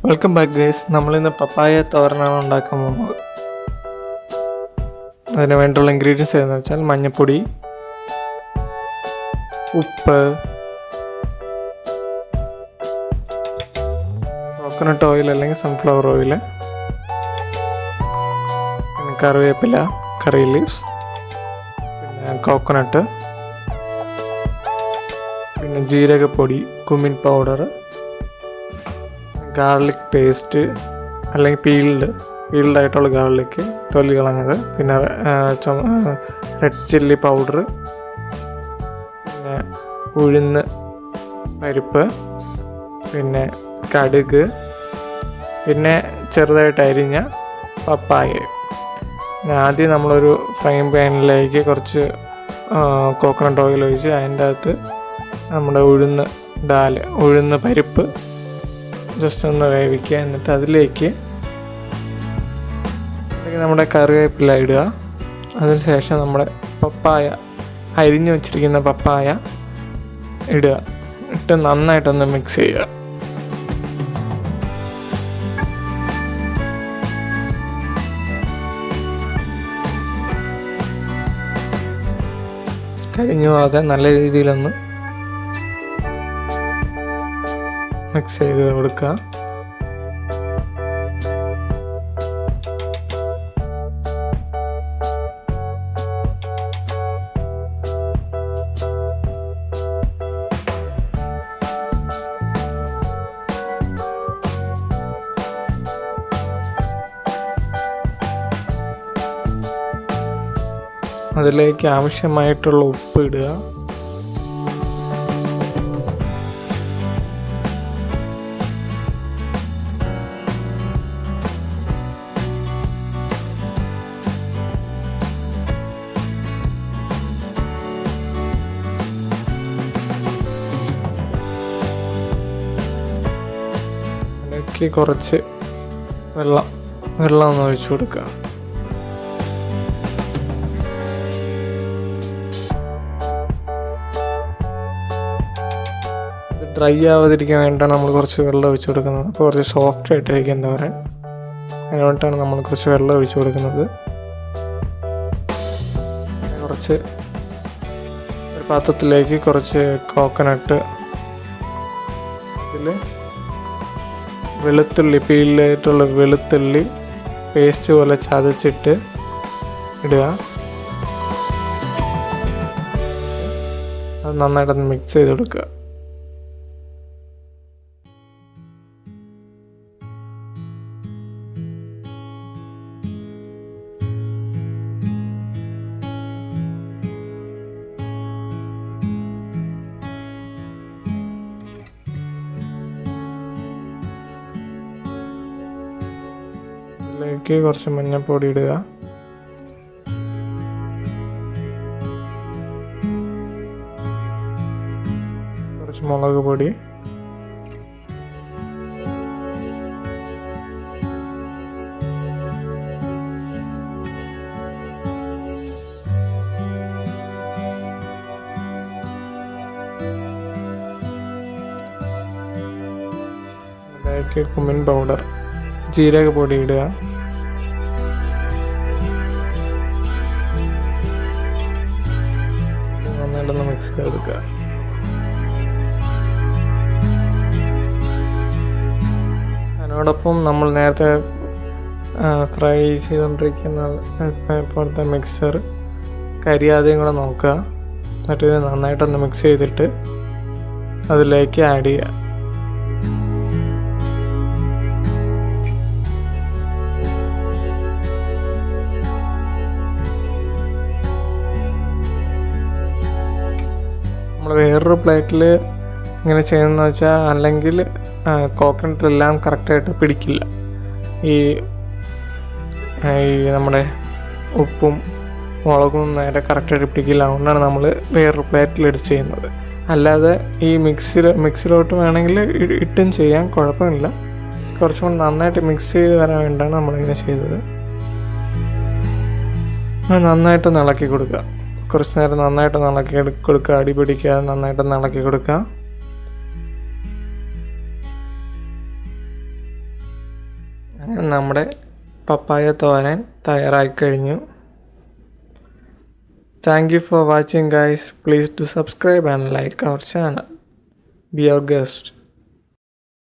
Welcome back guys. നമ്മളിന്ന് പപ്പായ തോരനാണ് ഉണ്ടാക്കാൻ പോകുന്നത്. അതിന് വേണ്ടിയുള്ള ഇൻഗ്രീഡിയൻസ് ഏതെന്ന് വെച്ചാൽ മഞ്ഞൾപ്പൊടി, ഉപ്പ്, കോക്കനട്ട് ഓയിൽ അല്ലെങ്കിൽ സൺഫ്ലവർ ഓയിൽ, പിന്നെ കറിവേപ്പില, കറി ലീവ്സ്, പിന്നെ കോക്കനട്ട്, പിന്നെ ജീരകപ്പൊടി, കുമിൻ പൗഡർ, ഗാർലിക് പേസ്റ്റ് അല്ലെങ്കിൽ പീൽഡായിട്ടുള്ള ഗാർലിക്ക് തൊലി കളഞ്ഞത്, പിന്നെ റെഡ് ചില്ലി പൗഡർ, പിന്നെ ഉഴുന്ന് പരിപ്പ്, പിന്നെ കടുക്, പിന്നെ ചെറുതായിട്ട് അരിഞ്ഞ പപ്പായ. പിന്നെ ആദ്യം നമ്മളൊരു ഫ്രൈങ് പാനിലേക്ക് കുറച്ച് കോക്കനട്ട് ഓയിൽ ഒഴിച്ച് അതിൻ്റെ അകത്ത് നമ്മുടെ ഉഴുന്ന് പരിപ്പ് ജസ്റ്റ് ഒന്ന് വേവിക്കുക. എന്നിട്ട് അതിലേക്ക് നമ്മുടെ കറിവേപ്പില ഇടുക. അതിനുശേഷം നമ്മുടെ പപ്പായ, അരിഞ്ഞു വച്ചിരിക്കുന്ന പപ്പായ ഇടുക. ഇട്ട് നന്നായിട്ടൊന്ന് മിക്സ് ചെയ്യുക. കരിഞ്ഞു പോകാതെ നല്ല രീതിയിലൊന്ന് മിക്സ് ചെയ്ത് കൊടുക്കുക. അതിലേക്ക് ആവശ്യമായിട്ടുള്ള ഉപ്പ് ഇടുക. അതിലേക്ക് കുറച്ച് വെള്ളം ഒന്ന് ഒഴിച്ചു കൊടുക്കുക. ഡ്രൈ ആവാതിരിക്കാൻ വേണ്ടിയിട്ടാണ് നമ്മൾ കുറച്ച് വെള്ളം ഒഴിച്ചു കൊടുക്കുന്നത്. അപ്പോൾ കുറച്ച് സോഫ്റ്റ് ആയിട്ടിരിക്കും എന്താ പറയുക, അതിന് വേണ്ടിയിട്ടാണ് നമ്മൾ കുറച്ച് വെള്ളം ഒഴിച്ചു കൊടുക്കുന്നത്. കുറച്ച് ഒരു പാത്രത്തിലേക്ക് കുറച്ച് കോക്കനട്ട്, അതിൽ പീലായിട്ടുള്ള വെളുത്തുള്ളി പേസ്റ്റ് പോലെ ചതച്ചിട്ട് ഇടുക. അത് നന്നായിട്ടൊന്ന് മിക്സ് ചെയ്ത് കൊടുക്കുക. ഇതിലേക്ക് കുറച്ച് മഞ്ഞൾപ്പൊടി ഇടുക. കുറച്ച് മുളക് പൊടി, ഇതിലേക്ക് കുമിൻ പൗഡർ, ജീരകപ്പൊടി ഇടുക. നന്നായിട്ടൊന്ന് മിക്സ് ചെയ്ത് കൊടുക്കുക. അതിനോടൊപ്പം നമ്മൾ നേരത്തെ ഫ്രൈ ചെയ്തുകൊണ്ടിരിക്കുന്ന പോലത്തെ മിക്സർ കരിയാതെയും കൂടെ നോക്കുക. എന്നിട്ട് ഇത് നന്നായിട്ടൊന്ന് മിക്സ് ചെയ്തിട്ട് അതിലേക്ക് ആഡ് ചെയ്യുക. നമ്മൾ വേറൊരു പ്ലേറ്റിൽ ഇങ്ങനെ ചെയ്യുന്നതെന്ന് വെച്ചാൽ, അല്ലെങ്കിൽ കോക്കനട്ടെല്ലാം കറക്റ്റായിട്ട് പിടിക്കില്ല. ഈ നമ്മുടെ ഉപ്പും മുളകും നേരെ കറക്റ്റായിട്ട് പിടിക്കില്ല. അതുകൊണ്ടാണ് നമ്മൾ വേറൊരു പ്ലേറ്റിലെടുത്ത് ചെയ്യുന്നത്. അല്ലാതെ ഈ മിക്സിലോട്ട് വേണമെങ്കിൽ ഇട്ടും ചെയ്യാൻ കുഴപ്പമില്ല. കുറച്ചും കൂടി നന്നായിട്ട് മിക്സ് ചെയ്ത് വരാൻ വേണ്ടിയാണ് നമ്മളിങ്ങനെ ചെയ്തത്. നന്നായിട്ടൊന്ന് ഇളക്കി കൊടുക്കുക. കുറച്ച് നേരം നന്നായിട്ട് ഇളക്കി കൊടുക്കുക. അടി പിടിക്കാതെ നന്നായിട്ട് ഇളക്കി കൊടുക്കുക. അങ്ങനെ നമ്മുടെ പപ്പായ തോരൻ തയ്യാറായി കഴിഞ്ഞു. Thank you for watching guys. Please do subscribe and like our channel. Be our guest.